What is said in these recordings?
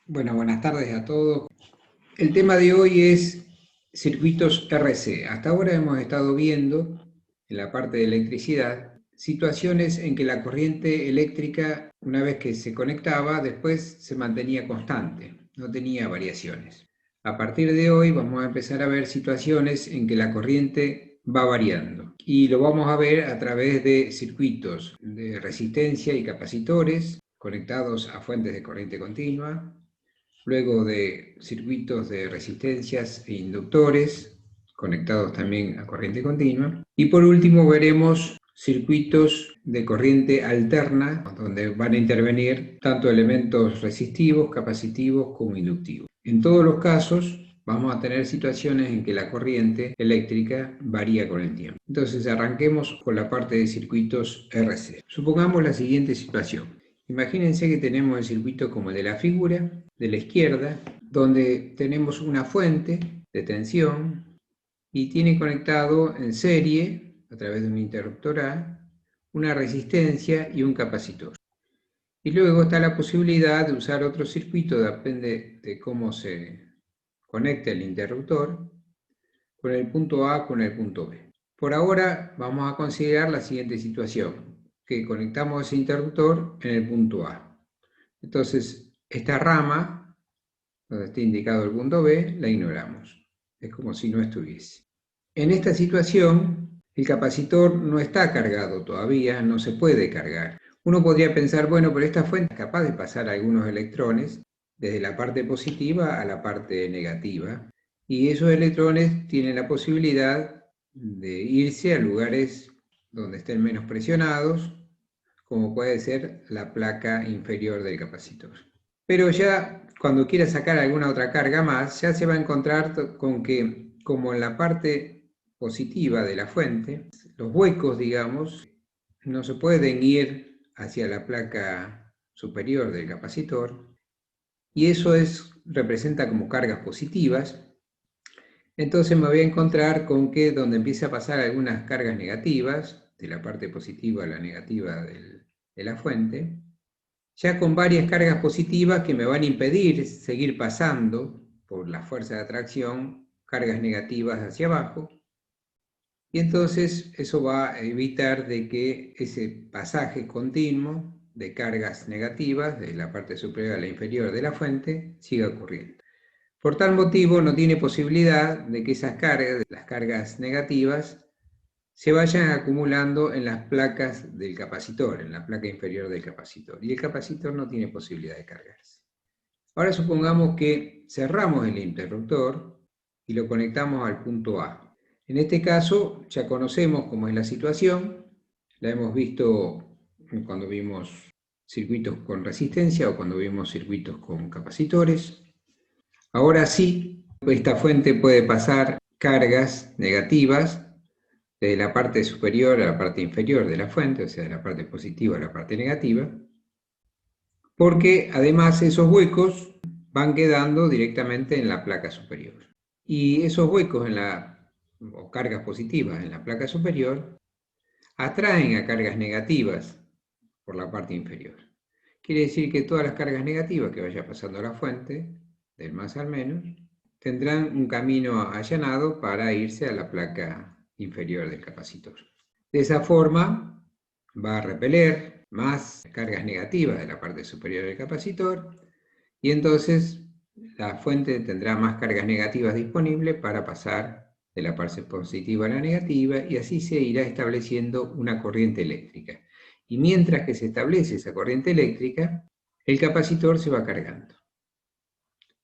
Bueno, buenas tardes a todos. El tema de hoy es circuitos RC. Hasta ahora hemos estado viendo, en la parte de electricidad, situaciones en que la corriente eléctrica, una vez que se conectaba, después se mantenía constante, no tenía variaciones. A partir de hoy vamos a empezar a ver situaciones en que la corriente va variando. Y lo vamos a ver a través de circuitos de resistencia y capacitores conectados a fuentes de corriente continua, luego de circuitos de resistencias e inductores conectados también a corriente continua, y por último veremos circuitos de corriente alterna, donde van a intervenir tanto elementos resistivos, capacitivos como inductivos. En todos los casos vamos a tener situaciones en que la corriente eléctrica varía con el tiempo. Entonces arranquemos con la parte de circuitos RC. Supongamos la siguiente situación. Imagínense que tenemos el circuito como el de la figura, de la izquierda, donde tenemos una fuente de tensión y tiene conectado en serie, a través de un interruptor A, una resistencia y un capacitor. Y luego está la posibilidad de usar otro circuito, depende de cómo se conecte el interruptor, con el punto A con el punto B. Por ahora vamos a considerar la siguiente situación, que conectamos ese interruptor en el punto A. Entonces, esta rama, donde está indicado el punto B, la ignoramos. Es como si no estuviese. En esta situación, el capacitor no está cargado todavía, no se puede cargar. Uno podría pensar, bueno, pero esta fuente es capaz de pasar algunos electrones desde la parte positiva a la parte negativa, y esos electrones tienen la posibilidad de irse a lugares donde estén menos presionados, como puede ser la placa inferior del capacitor. Pero ya cuando quiera sacar alguna otra carga más, ya se va a encontrar con que, como en la parte positiva de la fuente, los huecos, digamos, no se pueden ir hacia la placa superior del capacitor, y eso representa como cargas positivas. Entonces me voy a encontrar con que donde empieza a pasar algunas cargas negativas, de la parte positiva a la negativa de la fuente, ya con varias cargas positivas que me van a impedir seguir pasando por la fuerza de atracción cargas negativas hacia abajo, y entonces eso va a evitar de que ese pasaje continuo de cargas negativas de la parte superior a la inferior de la fuente siga ocurriendo. Por tal motivo no tiene posibilidad de que esas cargas, las cargas negativas, se vayan acumulando en las placas del capacitor, en la placa inferior del capacitor, y el capacitor no tiene posibilidad de cargarse. Ahora supongamos que cerramos el interruptor y lo conectamos al punto A. En este caso ya conocemos cómo es la situación, la hemos visto cuando vimos circuitos con resistencia o cuando vimos circuitos con capacitores. Ahora sí, esta fuente puede pasar cargas negativas de la parte superior a la parte inferior de la fuente, o sea, de la parte positiva a la parte negativa, porque además esos huecos van quedando directamente en la placa superior. Y esos huecos o cargas positivas en la placa superior atraen a cargas negativas por la parte inferior. Quiere decir que todas las cargas negativas que vaya pasando a la fuente, del más al menos, tendrán un camino allanado para irse a la placa inferior del capacitor. De esa forma va a repeler más cargas negativas de la parte superior del capacitor, y entonces la fuente tendrá más cargas negativas disponibles para pasar de la parte positiva a la negativa, y así se irá estableciendo una corriente eléctrica. Y mientras que se establece esa corriente eléctrica, el capacitor se va cargando.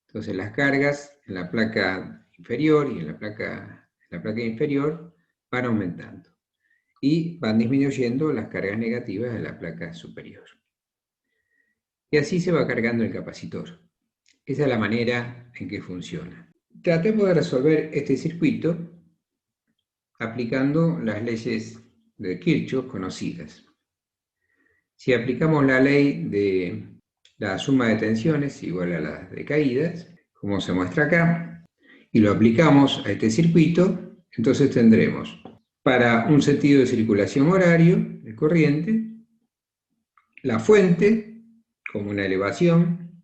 Entonces las cargas en la placa inferior y en la placa inferior van aumentando, y van disminuyendo las cargas negativas de la placa superior. Y así se va cargando el capacitor. Esa es la manera en que funciona. Tratemos de resolver este circuito aplicando las leyes de Kirchhoff conocidas. Si aplicamos la ley de la suma de tensiones igual a la de caídas, como se muestra acá, y lo aplicamos a este circuito, entonces tendremos para un sentido de circulación horario de corriente, la fuente como una elevación,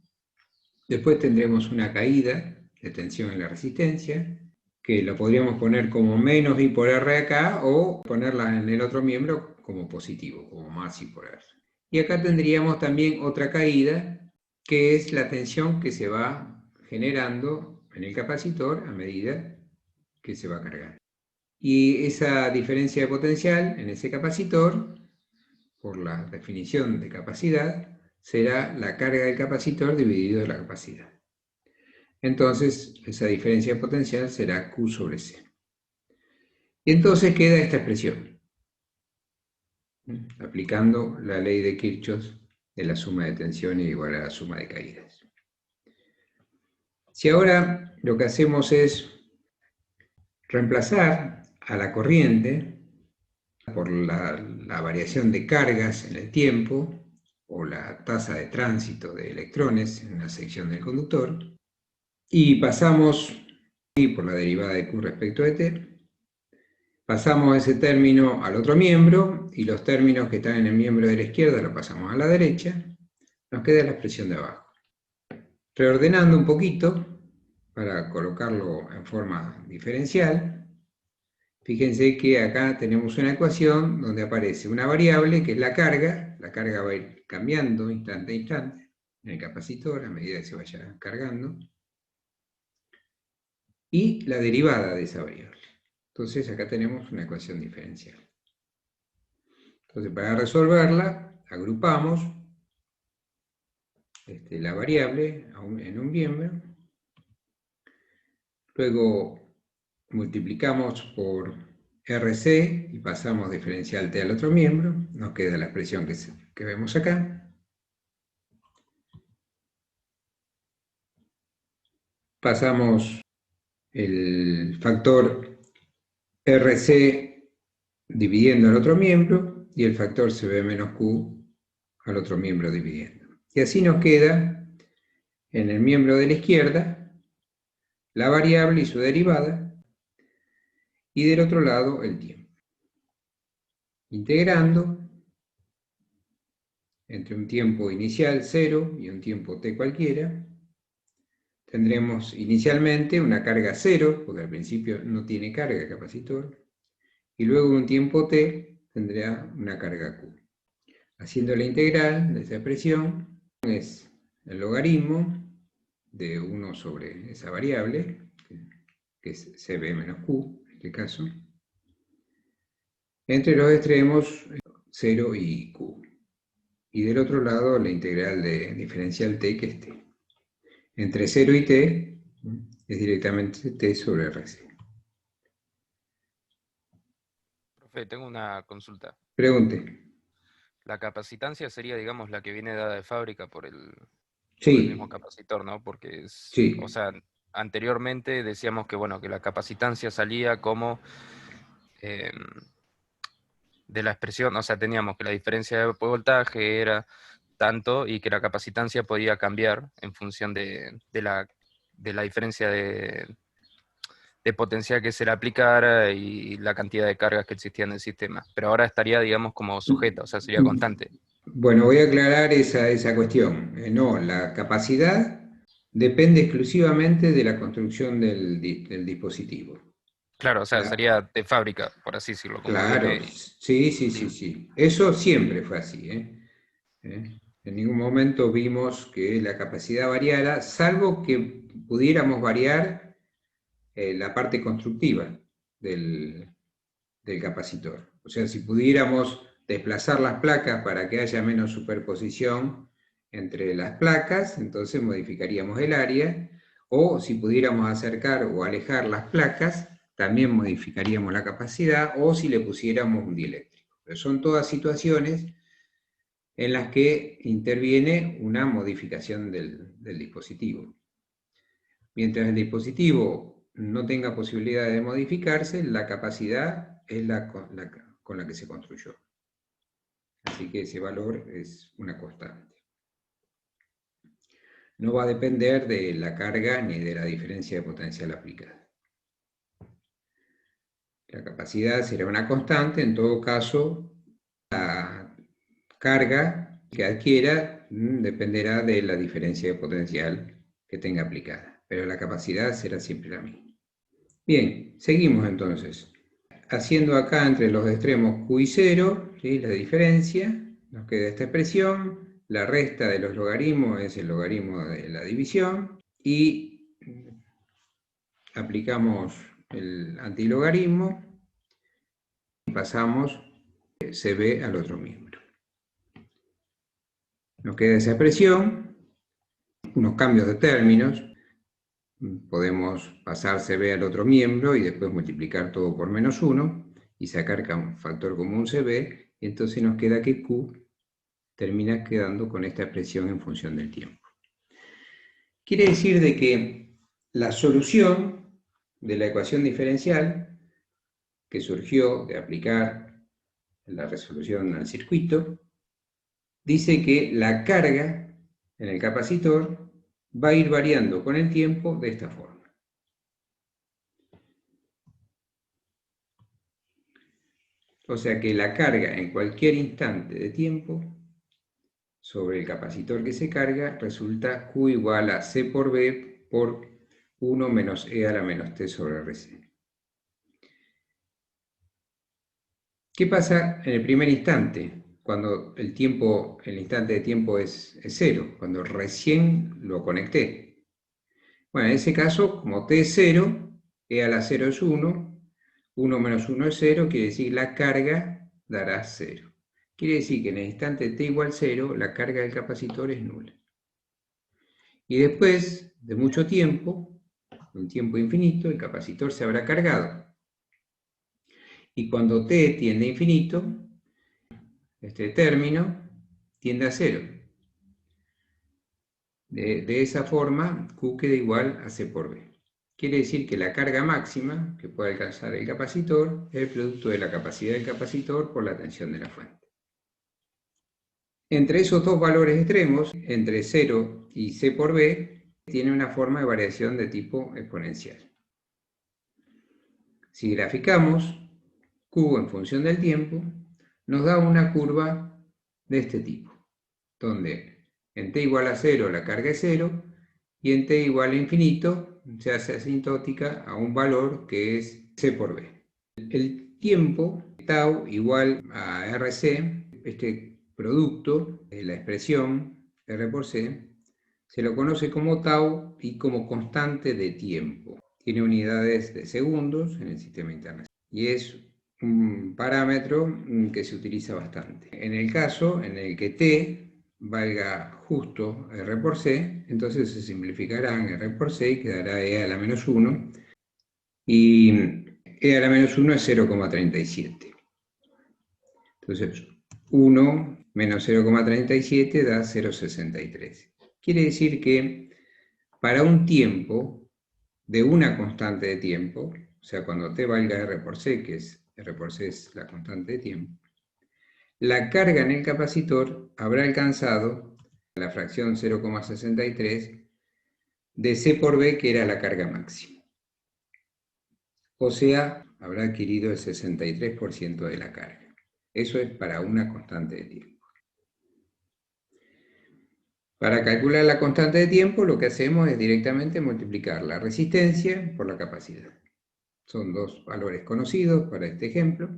Después tendremos una caída de tensión en la resistencia, que lo podríamos poner como menos I por R acá, o ponerla en el otro miembro como positivo, como más I por R. Y acá tendríamos también otra caída, que es la tensión que se va generando en el capacitor a medida que se va cargando. Y esa diferencia de potencial en ese capacitor, por la definición de capacidad, será la carga del capacitor dividido la capacidad. Entonces, esa diferencia de potencial será Q sobre C. Y entonces queda esta expresión, aplicando la ley de Kirchhoff de la suma de tensiones igual a la suma de caídas. Si ahora lo que hacemos es reemplazar a la corriente por la variación de cargas en el tiempo o la tasa de tránsito de electrones en la sección del conductor, y pasamos por la derivada de Q respecto de T, pasamos ese término al otro miembro y los términos que están en el miembro de la izquierda los pasamos a la derecha, nos queda la expresión de abajo. Reordenando un poquito para colocarlo en forma diferencial, fíjense que acá tenemos una ecuación donde aparece una variable que es la carga va a ir cambiando instante a instante en el capacitor a medida que se vaya cargando, y la derivada de esa variable. Entonces acá tenemos una ecuación diferencial. Entonces para resolverla, agrupamos la variable en un miembro, luego multiplicamos por RC y pasamos diferencial T al otro miembro, nos queda la expresión que vemos acá. Pasamos el factor RC dividiendo al otro miembro y el factor CB menos Q al otro miembro dividiendo. Y así nos queda en el miembro de la izquierda la variable y su derivada, y del otro lado el tiempo. Integrando entre un tiempo inicial 0 y un tiempo t cualquiera, tendremos inicialmente una carga 0, porque al principio no tiene carga el capacitor, y luego un tiempo t tendrá una carga q. Haciendo la integral de esa expresión es el logaritmo de 1 sobre esa variable, que es CB menos Q en este caso, entre los extremos 0 y Q. Y del otro lado la integral de diferencial t, que es t. Entre 0 y t es directamente t sobre RC. Profe, tengo una consulta. Pregunte. La capacitancia sería, digamos, la que viene dada de fábrica por el mismo Sí, capacitor, ¿no? Porque o sí. sea, anteriormente decíamos que, bueno, que la capacitancia salía como eh, de la expresión, o sea, teníamos que la diferencia de voltaje era tanto y que la capacitancia podía cambiar en función de la diferencia de potencial que se le aplicara y la cantidad de cargas que existían en el sistema. Pero ahora estaría, digamos, como sujeta, o sea, sería constante. Bueno, voy a aclarar esa cuestión. No, la capacidad depende exclusivamente de la construcción del dispositivo. Claro, o sea, La- sería de fábrica, por así decirlo, como claro, viene. sí, sí, Sí. sí, sí. Eso siempre fue así, ¿eh? En ningún momento vimos que la capacidad variara, salvo que pudiéramos variar la parte constructiva del, del capacitor. O sea, si pudiéramos desplazar las placas para que haya menos superposición entre las placas, entonces modificaríamos el área, o si pudiéramos acercar o alejar las placas, también modificaríamos la capacidad, o si le pusiéramos un dieléctrico. Pero son todas situaciones en las que interviene una modificación del dispositivo. Mientras el dispositivo no tenga posibilidad de modificarse, la capacidad es con la que se construyó. Así que ese valor es una constante. No va a depender de la carga ni de la diferencia de potencial aplicada. La capacidad será una constante, en todo caso, la carga que adquiera dependerá de la diferencia de potencial que tenga aplicada, pero la capacidad será siempre la misma. Bien, seguimos entonces. Haciendo acá entre los extremos Q y 0, ¿sí? La diferencia, nos queda esta expresión, la resta de los logaritmos es el logaritmo de la división, y aplicamos el antilogaritmo y pasamos CB al otro miembro. Nos queda esa expresión, unos cambios de términos, podemos pasar CB al otro miembro y después multiplicar todo por -1 y sacar un factor común CB, y entonces nos queda que Q termina quedando con esta expresión en función del tiempo. Quiere decir de que la solución de la ecuación diferencial que surgió de aplicar la resolución al circuito dice que la carga en el capacitor va a ir variando con el tiempo de esta forma. O sea que la carga en cualquier instante de tiempo sobre el capacitor que se carga resulta Q igual a C por B por 1 menos E a la menos T sobre RC. ¿Qué pasa en el primer instante? Cuando el instante de tiempo es 0, cuando recién lo conecté. Bueno, en ese caso, como T es 0, E a la 0 es 1, 1 menos 1 es 0, quiere decir la carga dará 0. Quiere decir que en el instante T igual 0, la carga del capacitor es nula. Y después de mucho tiempo, un tiempo infinito, el capacitor se habrá cargado. Y cuando T tiende a infinito, este término tiende a 0. De esa forma, Q queda igual a C por B. Quiere decir que la carga máxima que puede alcanzar el capacitor es el producto de la capacidad del capacitor por la tensión de la fuente. Entre esos dos valores extremos, entre 0 y C por B, tiene una forma de variación de tipo exponencial. Si graficamos Q en función del tiempo, nos da una curva de este tipo, donde en t igual a 0 la carga es 0, y en t igual a infinito se hace asintótica a un valor que es C por B. El tiempo, tau igual a RC, este producto, la expresión R por C, se lo conoce como tau y como constante de tiempo. Tiene unidades de segundos en el sistema internacional y es un parámetro que se utiliza bastante. En el caso en el que t valga justo R por C, entonces se simplificará en R por C y quedará E a la menos 1, y E a la menos 1 es 0,37. Entonces 1 menos 0,37 da 0,63. Quiere decir que para un tiempo de una constante de tiempo, o sea, cuando t valga R por C, que es R por C es la constante de tiempo, la carga en el capacitor habrá alcanzado la fracción 0,63 de C por B, que era la carga máxima. O sea, habrá adquirido el 63% de la carga. Eso es para una constante de tiempo. Para calcular la constante de tiempo, lo que hacemos es directamente multiplicar la resistencia por la capacidad. Son dos valores conocidos para este ejemplo.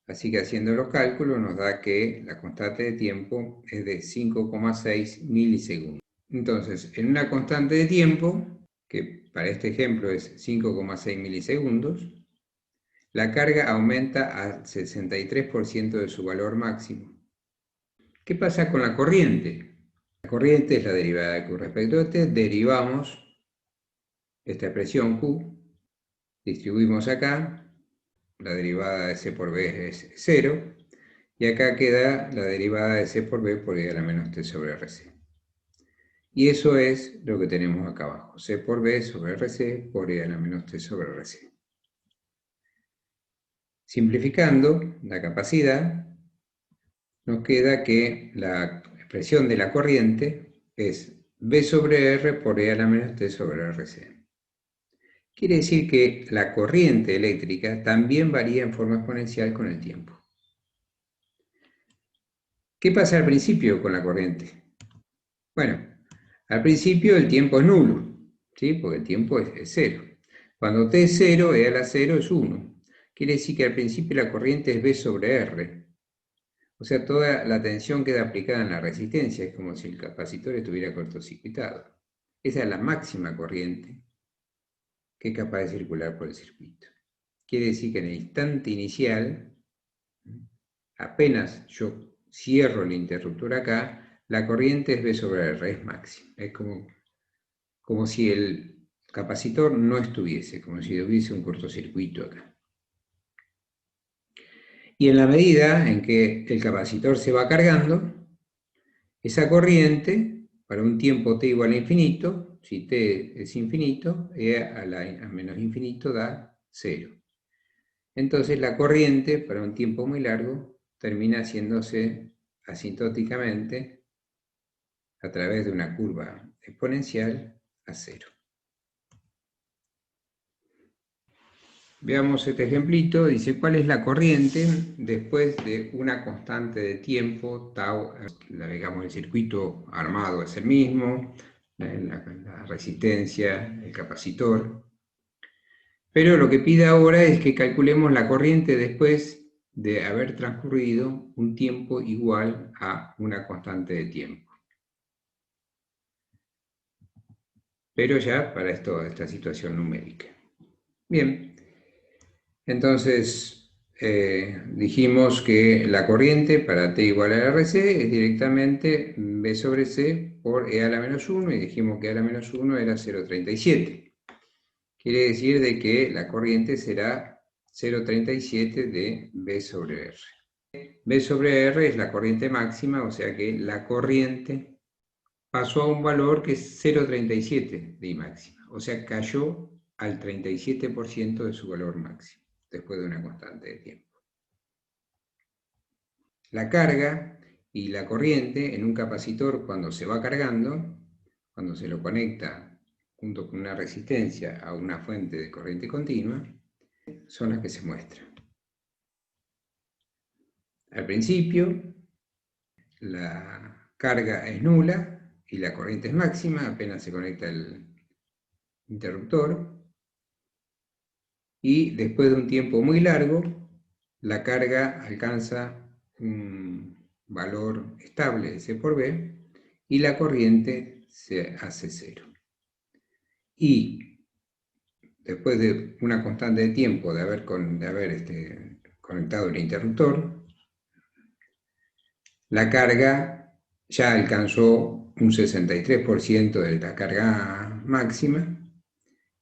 Así que haciendo los cálculos nos da que la constante de tiempo es de 5,6 milisegundos. Entonces, en una constante de tiempo, que para este ejemplo es 5,6 milisegundos, la carga aumenta al 63% de su valor máximo. ¿Qué pasa con la corriente? La corriente es la derivada de Q respecto de T. Derivamos esta expresión Q, distribuimos acá, la derivada de C por B es 0, y acá queda la derivada de C por B por E a la menos T sobre RC. Y eso es lo que tenemos acá abajo, C por B sobre RC por E a la menos T sobre RC. Simplificando la capacidad, nos queda que la expresión de la corriente es B sobre R por E a la menos T sobre RC. Quiere decir que la corriente eléctrica también varía en forma exponencial con el tiempo. ¿Qué pasa al principio con la corriente? Bueno, Al principio el tiempo es nulo, ¿sí? Porque el tiempo es 0. Cuando t es 0, e a la 0 es 1. Quiere decir que al principio la corriente es V sobre R. O sea, toda la tensión queda aplicada en la resistencia, es como si el capacitor estuviera cortocircuitado. Esa es la máxima corriente que es capaz de circular por el circuito. Quiere decir que en el instante inicial, apenas yo cierro el interruptor acá, la corriente es V sobre R, es máxima. Es como si el capacitor no estuviese, como si hubiese un cortocircuito acá. Y en la medida en que el capacitor se va cargando, esa corriente, para un tiempo t igual a infinito, si t es infinito, e a menos infinito da 0. Entonces la corriente, para un tiempo muy largo, termina haciéndose asintóticamente a través de una curva exponencial a 0. Veamos este ejemplito, dice, ¿cuál es la corriente después de una constante de tiempo, tau? Digamos, el circuito armado es el mismo, la resistencia, el capacitor. Pero lo que pide ahora es que calculemos la corriente después de haber transcurrido un tiempo igual a una constante de tiempo. Pero ya para esta situación numérica. Bien, entonces dijimos que la corriente para t igual a RC es directamente V sobre C por E a la menos 1 y dijimos que E a la menos 1 era 0,37. Quiere decir de que la corriente será 0,37 de V sobre R. V sobre R es la corriente máxima, o sea que la corriente pasó a un valor que es 0,37 de I máxima, o sea cayó al 37% de su valor máximo, después de una constante de tiempo. La carga y la corriente en un capacitor cuando se va cargando, cuando se lo conecta junto con una resistencia a una fuente de corriente continua, son las que se muestran. Al principio, la carga es nula y la corriente es máxima, apenas se conecta el interruptor, y después de un tiempo muy largo, la carga alcanza un valor estable de C por V y la corriente se hace 0. Y después de una constante de tiempo de haber conectado el interruptor, la carga ya alcanzó un 63% de la carga máxima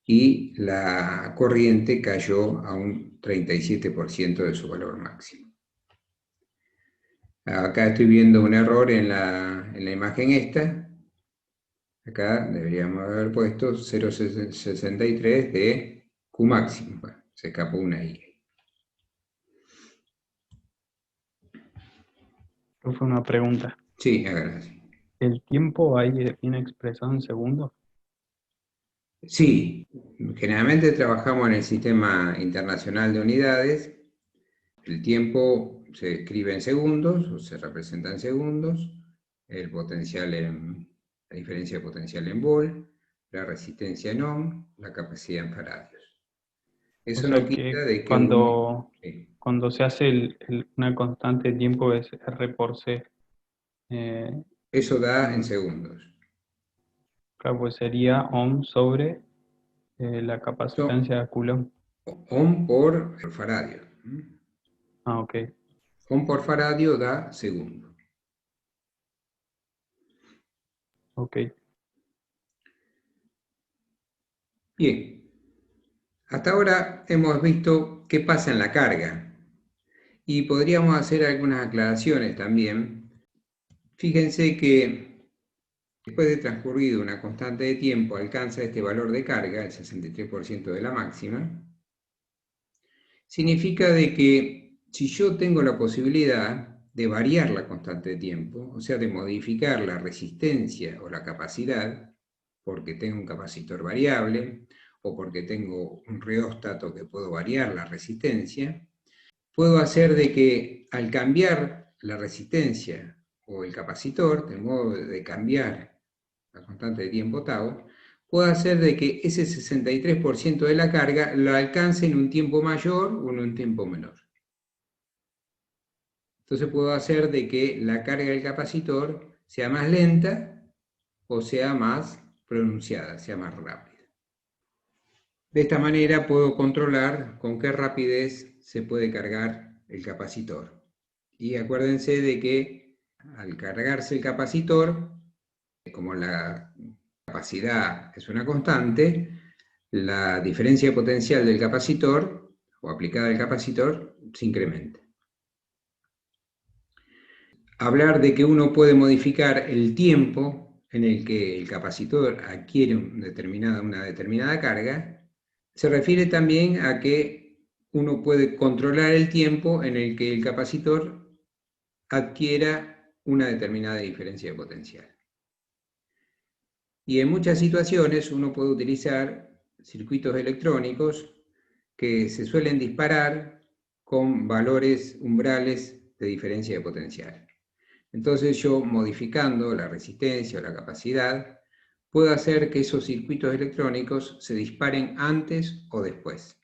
y la corriente cayó a un 37% de su valor máximo. Acá estoy viendo un error en la imagen esta. Acá deberíamos haber puesto 0,63 de Q máximo. Bueno, se escapó una I. Fue una pregunta. Sí, gracias. ¿El tiempo ahí viene expresado en segundos? Sí, generalmente trabajamos en el sistema internacional de unidades. El tiempo se escribe en segundos o se representa en segundos. El potencial la diferencia de potencial en volt, la resistencia en ohm, la capacidad en faradios. Eso O no sea quita que de que uno... cuando se hace una constante de tiempo es R por C. Eso da en segundos. Claro, pues sería ohm sobre la capacitancia de Coulomb. Ohm por faradio. Ah, ok. Ohm por faradio da segundo. Ok. Bien. Hasta ahora hemos visto qué pasa en la carga. Y podríamos hacer algunas aclaraciones también. Fíjense que después de transcurrido una constante de tiempo alcanza este valor de carga, el 63% de la máxima. Significa de que si yo tengo la posibilidad de variar la constante de tiempo, o sea, de modificar la resistencia o la capacidad, porque tengo un capacitor variable, o porque tengo un reóstato que puedo variar la resistencia, puedo hacer de que al cambiar la resistencia o el capacitor, de modo de cambiar la constante de tiempo tau, puedo hacer de que ese 63% de la carga lo alcance en un tiempo mayor o en un tiempo menor. Entonces puedo hacer de que la carga del capacitor sea más lenta o sea más pronunciada, sea más rápida. De esta manera puedo controlar con qué rapidez se puede cargar el capacitor. Y acuérdense de que al cargarse el capacitor, como la capacidad es una constante, la diferencia potencial del capacitor o aplicada al capacitor se incrementa. Hablar de que uno puede modificar el tiempo en el que el capacitor adquiere una determinada carga, se refiere también a que uno puede controlar el tiempo en el que el capacitor adquiera una determinada diferencia de potencial. Y en muchas situaciones uno puede utilizar circuitos electrónicos que se suelen disparar con valores umbrales de diferencia de potencial. Entonces yo, modificando la resistencia o la capacidad, puedo hacer que esos circuitos electrónicos se disparen antes o después,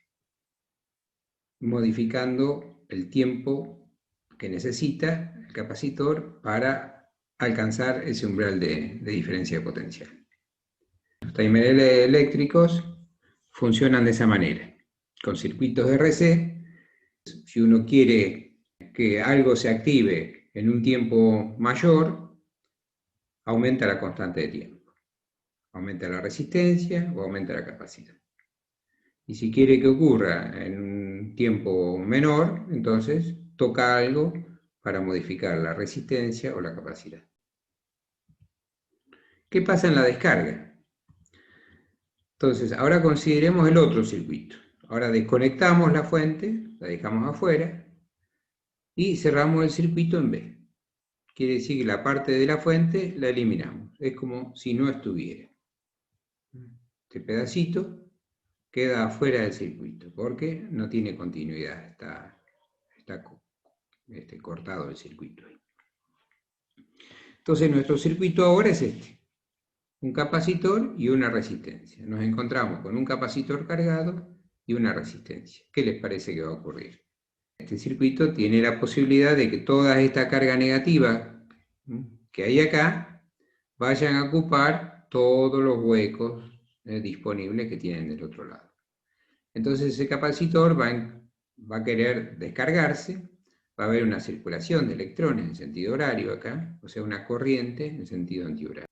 modificando el tiempo que necesita el capacitor para alcanzar ese umbral de diferencia de potencial. Los timers eléctricos funcionan de esa manera, con circuitos RC. Si uno quiere que algo se active en un tiempo mayor, aumenta la constante de tiempo, aumenta la resistencia o aumenta la capacidad. Y si quiere que ocurra en un tiempo menor, entonces toca algo para modificar la resistencia o la capacidad. ¿Qué pasa en la descarga? Entonces, ahora consideremos el otro circuito. Ahora desconectamos la fuente, la dejamos afuera, y cerramos el circuito en B. Quiere decir que la parte de la fuente la eliminamos. Es como si no estuviera. Este pedacito queda afuera del circuito porque no tiene continuidad, está cortado el circuito. Entonces nuestro circuito ahora es este, un capacitor y una resistencia. Nos encontramos con un capacitor cargado y una resistencia. ¿Qué les parece que va a ocurrir? Este circuito tiene la posibilidad de que toda esta carga negativa que hay acá vayan a ocupar todos los huecos disponibles que tienen del otro lado. Entonces ese capacitor va a querer descargarse, va a haber una circulación de electrones en sentido horario acá, o sea, una corriente en sentido antihorario.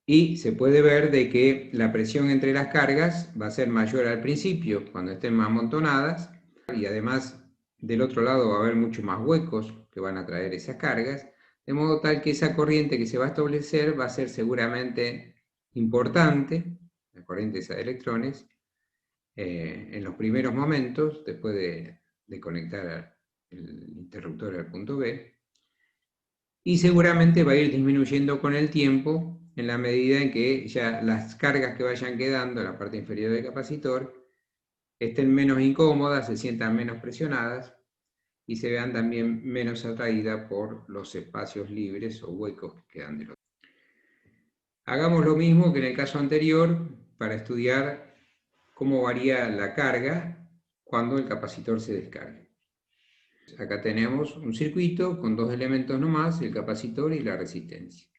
Y se puede ver de que la presión entre las cargas va a ser mayor al principio, cuando estén más amontonadas, y además del otro lado va a haber muchos más huecos que van a traer esas cargas, de modo tal que esa corriente que se va a establecer va a ser seguramente importante, la corriente esa de electrones, en los primeros momentos, después de conectar el interruptor al punto B, y seguramente va a ir disminuyendo con el tiempo en la medida en que ya las cargas que vayan quedando en la parte inferior del capacitor estén menos incómodas, se sientan menos presionadas y se vean también menos atraídas por los espacios libres o huecos que quedan del otro. Hagamos lo mismo que en el caso anterior para estudiar cómo varía la carga cuando el capacitor se descarga. Acá tenemos un circuito con dos elementos nomás, el capacitor y la resistencia.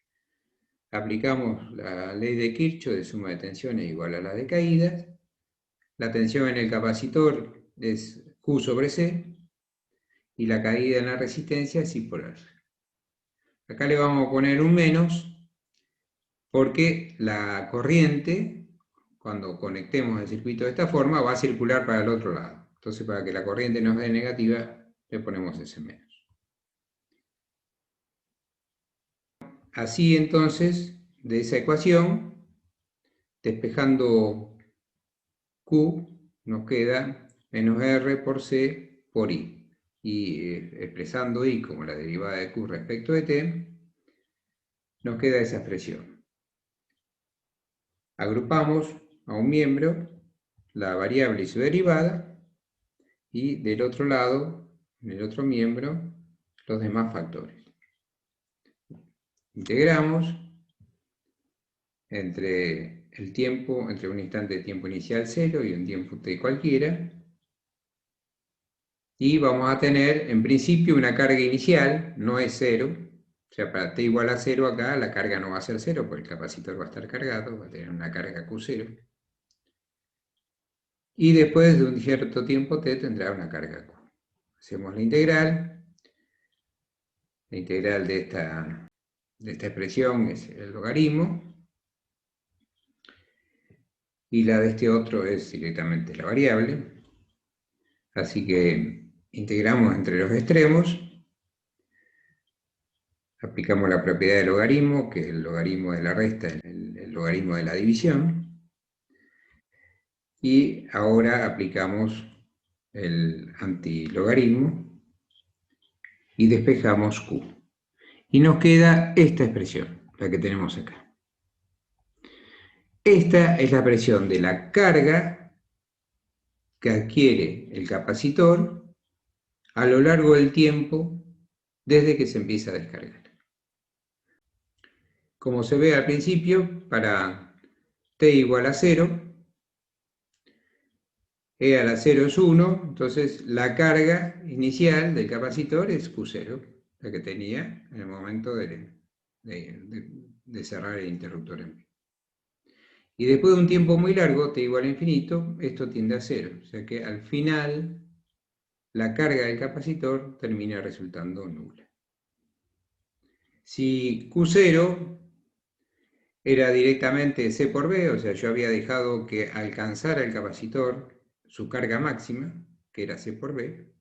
Aplicamos la ley de Kirchhoff de suma de tensiones igual a la de caídas. La tensión en el capacitor es Q sobre C y la caída en la resistencia es I por R. Acá le vamos a poner un menos porque la corriente, cuando conectemos el circuito de esta forma, va a circular para el otro lado. Entonces, para que la corriente nos dé negativa, le ponemos ese menos. Así entonces, de esa ecuación, despejando Q, nos queda menos R por C por I. Y expresando I como la derivada de Q respecto de T, nos queda esa expresión. Agrupamos a un miembro la variable y su derivada, y del otro lado, en el otro miembro, los demás factores. Integramos, entre el tiempo, entre un instante de tiempo inicial 0 y un tiempo t cualquiera. Y vamos a tener, en principio, una carga inicial, no es 0. O sea, para t igual a 0 acá, la carga no va a ser 0, porque el capacitor va a estar cargado, va a tener una carga Q0. Y después de un cierto tiempo t tendrá una carga Q. Hacemos la integral. La integral de esta expresión es el logaritmo. Y la de este otro es directamente la variable. Así que integramos entre los extremos. Aplicamos la propiedad del logaritmo, que es el logaritmo de la resta, el logaritmo de la división. Y ahora aplicamos el antilogaritmo y despejamos Q. Y nos queda esta expresión, la que tenemos acá. Esta es la expresión de la carga que adquiere el capacitor a lo largo del tiempo desde que se empieza a descargar. Como se ve al principio, para t igual a 0, e a la 0 es 1, entonces la carga inicial del capacitor es Q0, la que tenía en el momento de cerrar el interruptor en B. Y después de un tiempo muy largo, t igual a infinito, esto tiende a 0, o sea que al final la carga del capacitor termina resultando nula. Si Q0 era directamente C por B, o sea, yo había dejado que alcanzara el capacitor su carga máxima, que era C por B,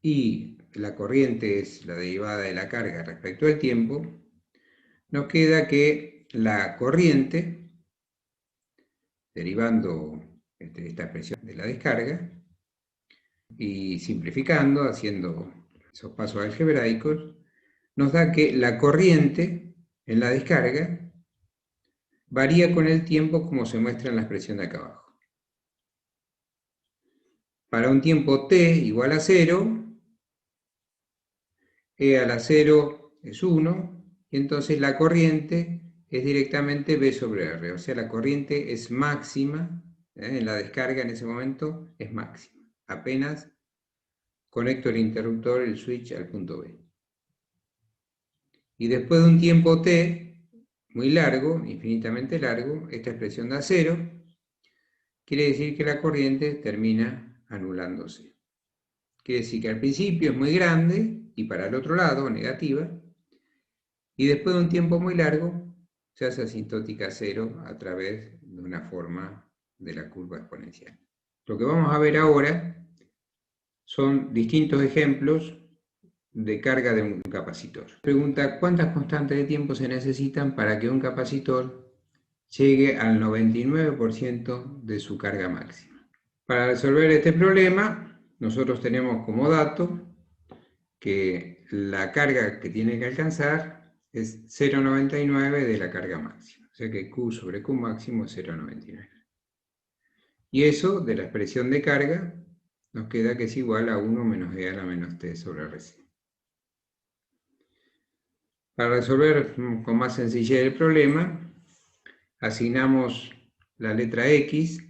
y la corriente es la derivada de la carga respecto al tiempo, nos queda que la corriente, derivando esta expresión de la descarga, y simplificando, haciendo esos pasos algebraicos, nos da que la corriente en la descarga varía con el tiempo como se muestra en la expresión de acá abajo. Para un tiempo t igual a 0, e a la 0 es 1, y entonces la corriente es directamente B sobre R, o sea, la corriente es máxima, en la descarga en ese momento es máxima. Apenas conecto el interruptor, el switch al punto B. Y después de un tiempo t muy largo, infinitamente largo, esta expresión da 0, quiere decir que la corriente termina anulándose. Quiere decir que al principio es muy grande y para el otro lado, negativa, y después de un tiempo muy largo se hace asintótica a 0 a través de una forma de la curva exponencial. Lo que vamos a ver ahora son distintos ejemplos de carga de un capacitor. Pregunta, ¿cuántas constantes de tiempo se necesitan para que un capacitor llegue al 99% de su carga máxima? Para resolver este problema, nosotros tenemos como dato que la carga que tiene que alcanzar es 0,99 de la carga máxima. O sea que Q sobre Q máximo es 0,99. Y eso, de la expresión de carga, nos queda que es igual a 1 menos E a la menos T sobre RC. Para resolver con más sencillez el problema, asignamos la letra X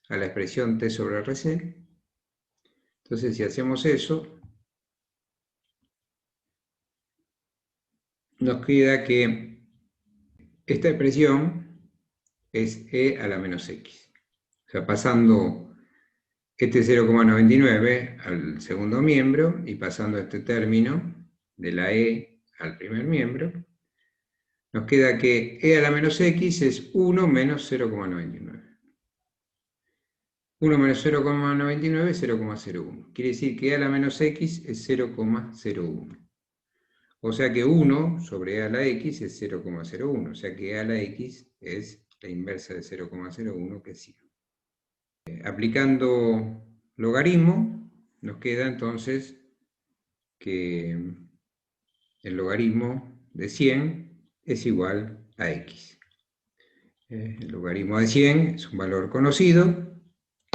a la expresión T sobre RC. Entonces, si hacemos eso, nos queda que esta expresión es E a la menos X. O sea, pasando este 0,99 al segundo miembro y pasando este término de la E al primer miembro, nos queda que E a la menos X es 1 menos 0,99. 1 menos 0,99 es 0,01. Quiere decir que E a la menos X es 0,01. O sea que 1 sobre E a la X es 0,01. O sea que E a la X es la inversa de 0,01, que es 100. Aplicando logaritmo, nos queda entonces que el logaritmo de 100 es igual a X. El logaritmo de 100 es un valor conocido,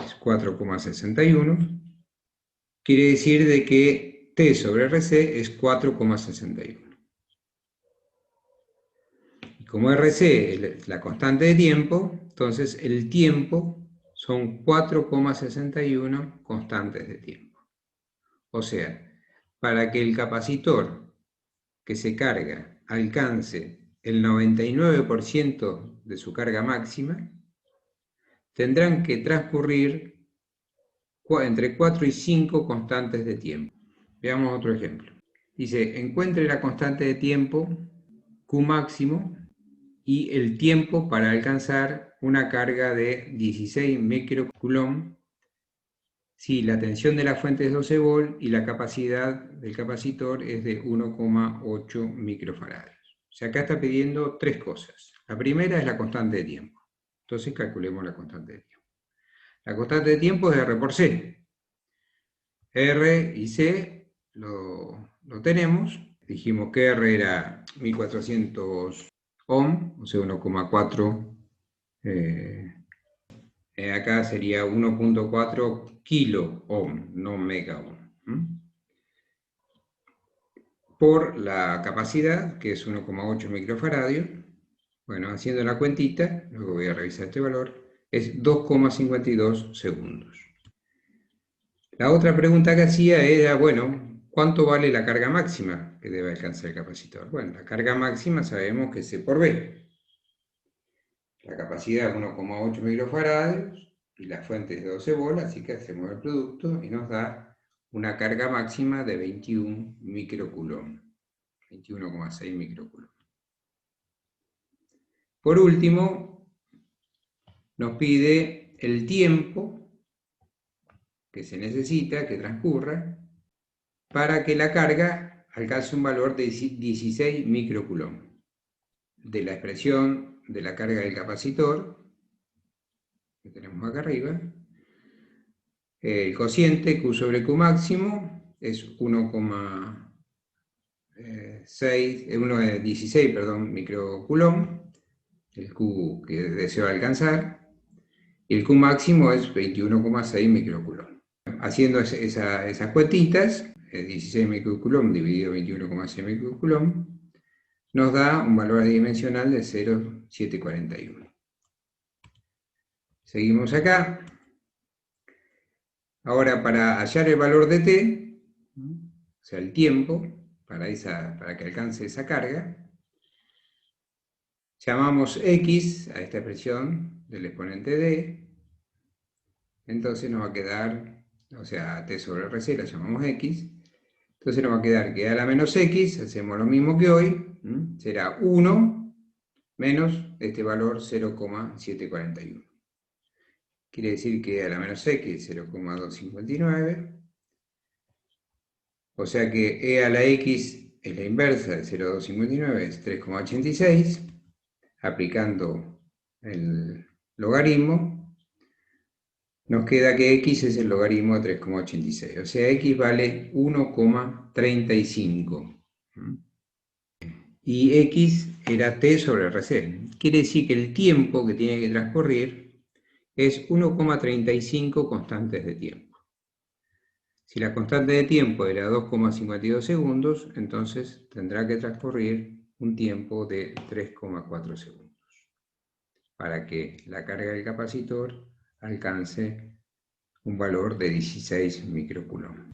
es 4,61. Quiere decir de que T sobre RC es 4,61. como RC es la constante de tiempo, entonces el tiempo son 4,61 constantes de tiempo. O sea, para que el capacitor que se carga alcance el 99% de su carga máxima, tendrán que transcurrir entre 4 y 5 constantes de tiempo. Veamos otro ejemplo. Dice, encuentre la constante de tiempo Q máximo y el tiempo para alcanzar una carga de 16 microcoulomb si la tensión de la fuente es 12 volt y la capacidad del capacitor es de 1,8 microfaradios. O sea, acá está pidiendo tres cosas. La primera es la constante de tiempo. Entonces calculemos la constante de tiempo. La constante de tiempo es R por C. R y C lo tenemos. Dijimos que R era 1400 ohm, o sea 1,4. Acá sería 1,4 kilo ohm, no mega ohm. Por la capacidad, que es 1,8 microfaradios. Bueno, haciendo la cuentita, luego voy a revisar este valor, es 2,52 segundos. La otra pregunta que hacía era, bueno, ¿cuánto vale la carga máxima que debe alcanzar el capacitor? Bueno, la carga máxima sabemos que es C por B. La capacidad es 1,8 microfaradios y la fuente es de 12 volts, así que hacemos el producto y nos da una carga máxima de 21 microcoulomb, 21,6 microcoulomb. Por último, nos pide el tiempo que se necesita, que transcurra, para que la carga alcance un valor de 16 microcoulomb. De la expresión de la carga del capacitor, que tenemos acá arriba, el cociente Q sobre Q máximo es 16 microcoulomb, el Q que deseo alcanzar, y el Q máximo es 21,6 microcoulomb. Haciendo esas cuentitas, 16 microcoulomb dividido 21,6 microcoulomb, nos da un valor adimensional de 0,741. Seguimos acá. Ahora, para hallar el valor de t, o sea, el tiempo para que alcance esa carga, llamamos x a esta expresión del exponente d, entonces nos va a quedar, o sea, t sobre rc la llamamos x, entonces nos va a quedar que a la menos x, hacemos lo mismo que hoy, será 1 menos este valor 0,741. Quiere decir que a la menos x 0,259, o sea que e a la x es la inversa de 0,259, es 3,86, aplicando el logaritmo, nos queda que x es el logaritmo de 3,86, o sea, x vale 1,35. Y x era t sobre rc. Quiere decir que el tiempo que tiene que transcurrir es 1,35 constantes de tiempo. Si la constante de tiempo era 2,52 segundos, entonces tendrá que transcurrir un tiempo de 3,4 segundos para que la carga del capacitor alcance un valor de 16 microcoulomb.